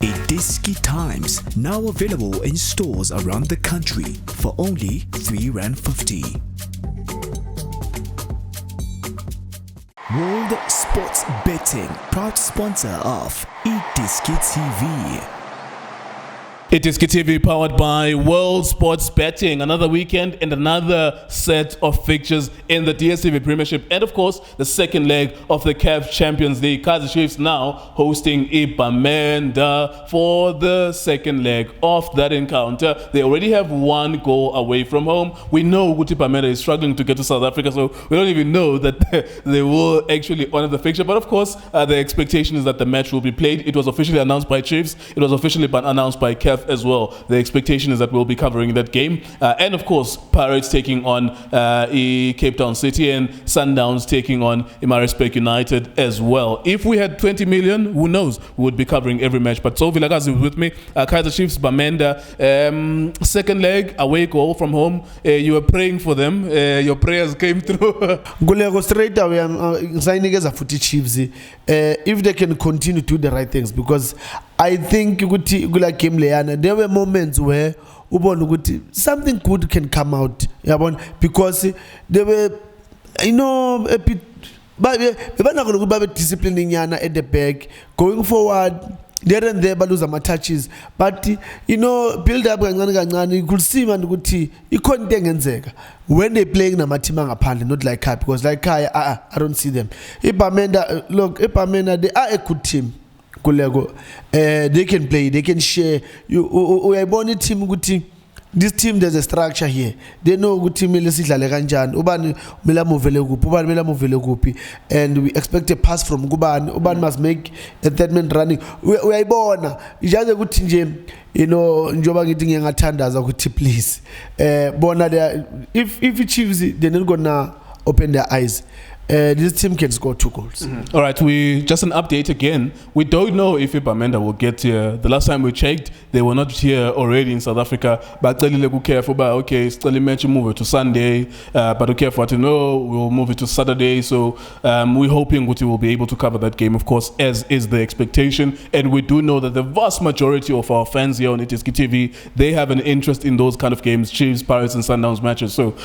iDiski Times, now available in stores around the country for only R3.50. World Sports Betting, proud sponsor of iDiskiTV. iDiskiTV powered by World Sports Betting. Another weekend and another set of fixtures in the DStv Premiership, and of course the second leg of the CAF Champions League. Kaizer Chiefs now hosting Bamenda for the second leg of that encounter. They already have one goal away from home. We know Bamenda is struggling to get to South Africa, so we don't even know that they will actually honor the fixture. But of course, the expectation is that the match will be played. It was officially announced by Chiefs. It was officially announced by CAF as well. The expectation is that we'll be covering that game, and of course Pirates taking on Cape Town City, and Sundowns taking on Maritzburg United as well. If we had 20 million, who knows, we would be covering every match. But Tso Vilakazi is with me. Kaizer Chiefs, Bamenda, second leg, away goal from home. You were praying for them. Your prayers came through. Gulego straight away signing as a footy Chiefs if they can continue to do the right things, because I think Gula came Leana, there were moments where something good can come out, because they were, a bit, but we're not going to be disciplining at the back, going forward. There and there, but lose some touches. But build up and you could see man you couldn't when they playing na matimanga pande, not like Kai, because like Kai, I don't see them. Bamenda, they are a good team. They can play, they can share. We are born a team good team. This team, there's a structure here. They know good team and we expect a pass from Guban. Uban must make a third man running. We are born. It's just a good team. Njoba getting young attenders are good, please. If it achieves it, they're not gonna open their eyes. This team can score 2 goals. Mm-hmm. All right, just an update again. We don't know if Bamenda will get here. The last time we checked, they were not here already in South Africa. But okay, still match move it to Sunday. But okay, for to know, we'll move it to Saturday. So we're hoping we will be able to cover that game, of course, as is the expectation. And we do know that the vast majority of our fans here on iDiskiTV, they have an interest in those kind of games, Chiefs, Pirates, and Sundowns matches. So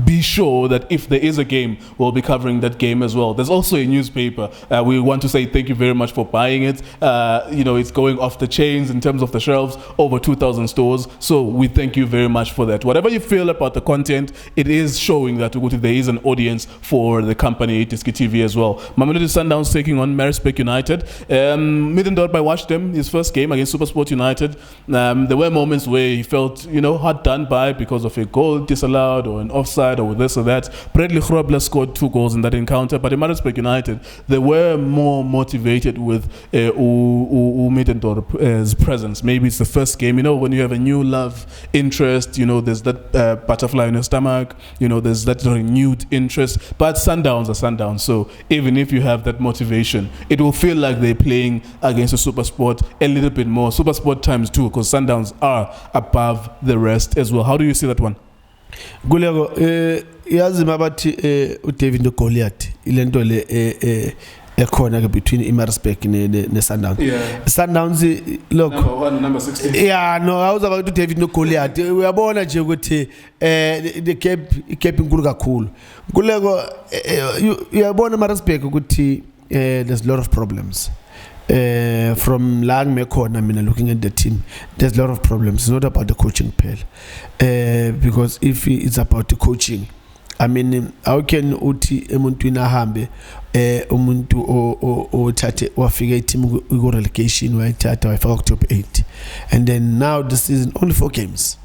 be sure that if there is a game, we'll be covering that game as well. There's also a newspaper. We want to say thank you very much for buying it. It's going off the chains in terms of the shelves, over 2,000 stores. So we thank you very much for that. Whatever you feel about the content, it is showing that there is an audience for the company iDiskiTV as well. Mamelodi Sundowns taking on Maritzburg United. Middendorp, I watched them his first game against SuperSport United. There were moments where he felt hard done by because of a goal disallowed or an offside or this or that. Bradley Grobler scored 2 goals in that encounter, but in Maritzburg United they were more motivated with Middendorp's presence. Maybe it's the first game, when you have a new love interest, there's that butterfly in your stomach, there's that renewed interest. But Sundowns are Sundowns, so even if you have that motivation, it will feel like they're playing against a SuperSport a little bit more, SuperSport times 2, because Sundowns are above the rest as well. How do you see that one? Gulego, yazi mabathi David and Goliath ilento le ekhona between Maritzburg ne Sundowns. Yeah. Sundowns look. Number 1, number 16. Yeah, no, I was about to David and Goliath. We are born nje ukuthi the kept inkulu kakhulu. Gulego, you are born Maritzburg ukuthi there's a lot of problems. From Lang Mekona, looking at the team, there's a lot of problems. It's not about the coaching pale, because if it's about the coaching, how can uti emuntu inahambe umuntu othathe wafika team go relegation wayithatha wayifaka top 8, and then now the season only 4 games.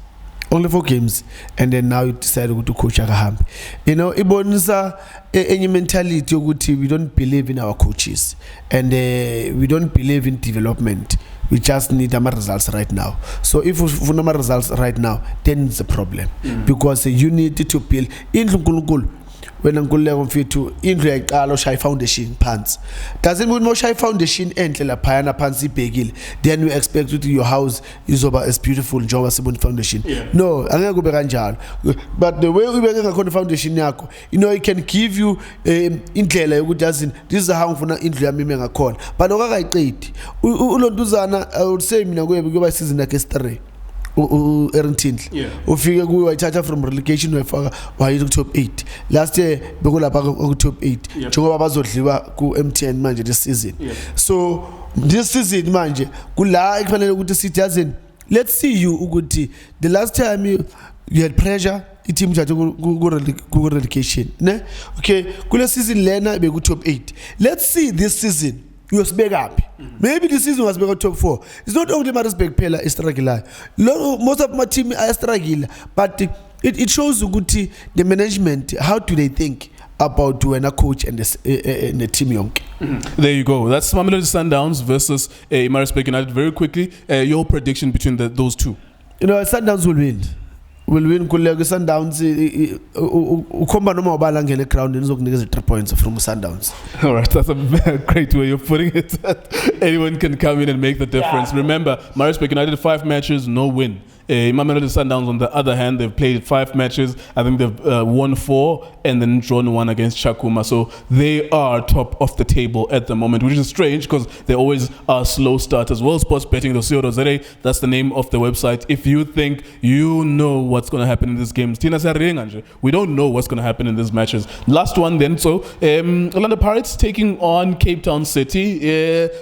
And then now you decided to coach akahambe. Ibonisa any mentality yokuthi we don't believe in our coaches, and we don't believe in development. We just need our results right now. So if we have our results right now, then it's a problem, because you need to build in wena Nkululeko mfethu indlu yayiqala oshaya foundation phansi doesn't mean moshaya foundation enhle lapha yana phansi ibhekile then you expect that your house izoba as beautiful njengoba sibona foundation no angeke kube kanjalo but the way ubeke ngakhona foundation yakho it can give you indlela yokuthi yazi this is how ngifuna indlu yami ime ngakhona but okakayiqedi ulontuzana I would say mina kuyoba season yakhe 3 Erntindle ufike kuyo wayithatha from relegation wayifaka wayithu top 8 last year bekulapha ku top 8 njengoba bazodliwa ku MTN manje this season so this season manje kula ekufanele ukuthi sithi yazini let's see you ukuthi the last time you had pressure team judge ku relegation ne okay kule season lena beku top 8 let's see this season uyosibeka phi maybe this season was beka top 4 it's not only Maritzburg phela struggle most of my team are struggle but it shows ukuthi the management how do they think about when a coach and the team yonke. There you go. That's Mamelodi Sundowns versus Maritzburg United. Very quickly, your prediction between those two. Sundowns will win. Will win Kulego Sundowns ukhomba noma ubala ngene ground nizokunikeza 3 points from Sundowns. All right, that's a great way of putting it. Anyone can come in and make the difference. Remember, Maritzburg United 5 matches, no win. Mamelodi Sundowns, on the other hand, they've played 5 matches. I think they've won 4 and then drawn 1 against Chakuma. So they are top of the table at the moment, which is strange because they always are slow starters. World Sports Betting, that's the name of the website. If you think you know what's going to happen in this game, we don't know what's going to happen in these matches. Last one then. So Orlando Pirates taking on Cape Town City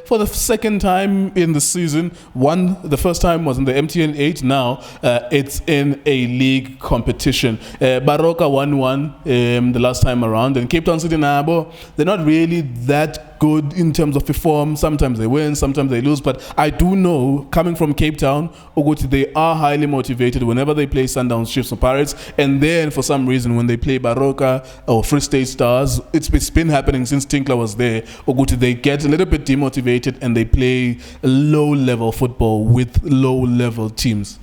for the second time in the season. The first time was in the MTN 8. Now it's in a league competition. Baroka 1-1 the last time around, and Cape Town City Nabo, they're not really that good in terms of perform. Sometimes they win, sometimes they lose, but I do know, coming from Cape Town, they are highly motivated whenever they play Sundowns, Chiefs or Pirates, and then for some reason when they play Baroka or Free State Stars, it's been happening since Tinkler was there, they get a little bit demotivated and they play low-level football with low-level teams.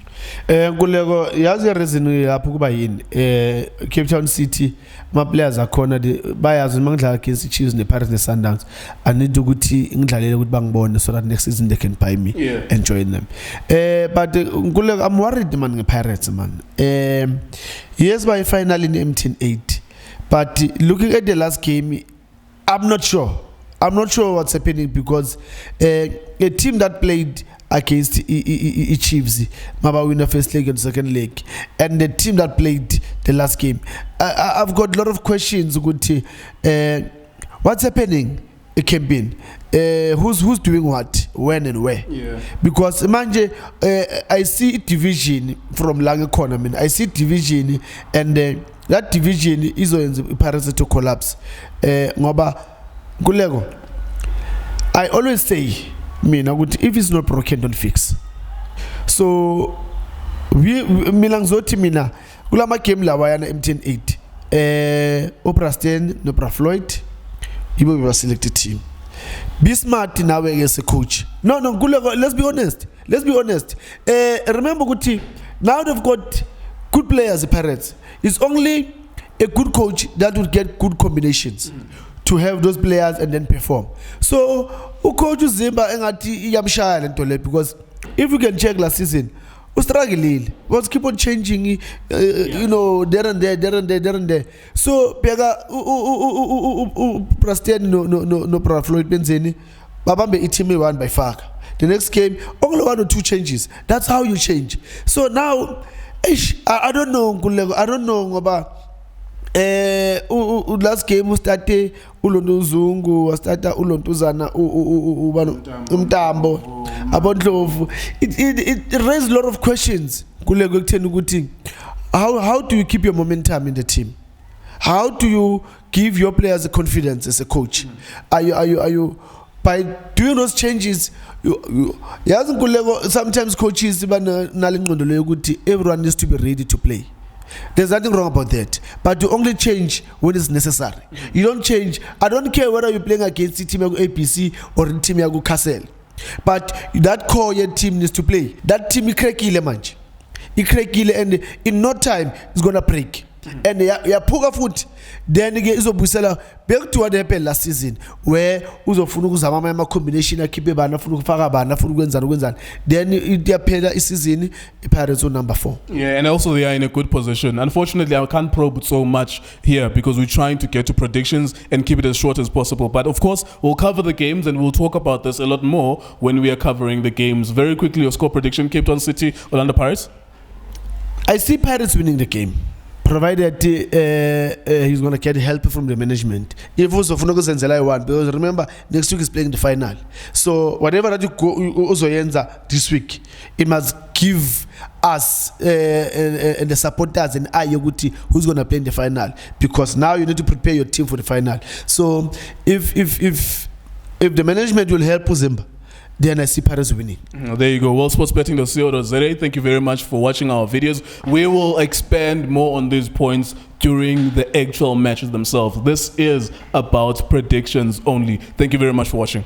Kulego yazi reason lapho kuba yini Cape Town City ma players akhona bayazi mangidlala against Chiefs ne Pirates ne Sundowns I need ukuthi ngidlalele ukuthi bangibone so that next season they can buy me and join them but kulego I'm worried man nge Pirates man yes by final in MTN 8 but looking at the last game I'm not sure what's happening because a team that played against Chiefs, Maba win the first leg and second leg, and the team that played the last game. I've got a lot of questions. What's happening? A campaign. Who's doing what, when and where? Because manje, I see division from Lange Corner. I see division, and that division is on Paris to collapse. Ngoba Gulego. I always say. If it's not broken, don't fix. So mina kulama game lawa yana MTN 8 Opera Stain Opera Floyd ibo be selected team be smart nawe as a coach no let's be honest remember ukuthi now they've got good players Pirates it's only a good coach that would get good combinations to have those players and then perform. So, coach Zimba engati iyamshaya lento le because if you can check last season, struggle was keep on changing, there and there. So, Pega Prastian no Floyd Benzeni, Babambe itime 1 by far. The next game, only 1 or 2 changes. That's how you change. So now, I don't know about. Last game started Ulonduzungu started Ulontuzana Umtambo about love. It raised a lot of questions. How do you keep your momentum in the team? How do you give your players the confidence as a coach? Are you by doing those changes? Sometimes coaches everyone needs to be ready to play. There's nothing wrong about that, but you only change when it's necessary. You don't change. I don't care whether you're playing against the team of APC or the team of Castle, but that core your team needs to play. That team is cracky manch. And in no time it's gonna break. and yaphuka futhi then ke izobuyisela back to what happened last season where uzofuna ukuzama ama combination akhiphe bana afuna ukufaka bana afuna ukwenzana then iyaphela isizini iPirates on number 4. Yeah, and also they are in a good position. Unfortunately, I can't probe so much here because we're trying to get to predictions and keep it as short as possible. But of course, we'll cover the games and we'll talk about this a lot more when we are covering the games. Very quickly, your score prediction: Cape Town City, Orlando Pirates. I see Pirates winning the game, provided he's going to get help from the management. If also Funogozenzela one, because remember next week is playing the final. So whatever that you go uzoyenza this week, it must give us and the supporters and Ayoguti who's going to play in the final, because now you need to prepare your team for the final. So if the management will help Uzimba, then I see Pirates winning. There you go. WorldSportsBetting.co.za. Thank you very much for watching our videos. We will expand more on these points during the actual matches themselves. This is about predictions only. Thank you very much for watching.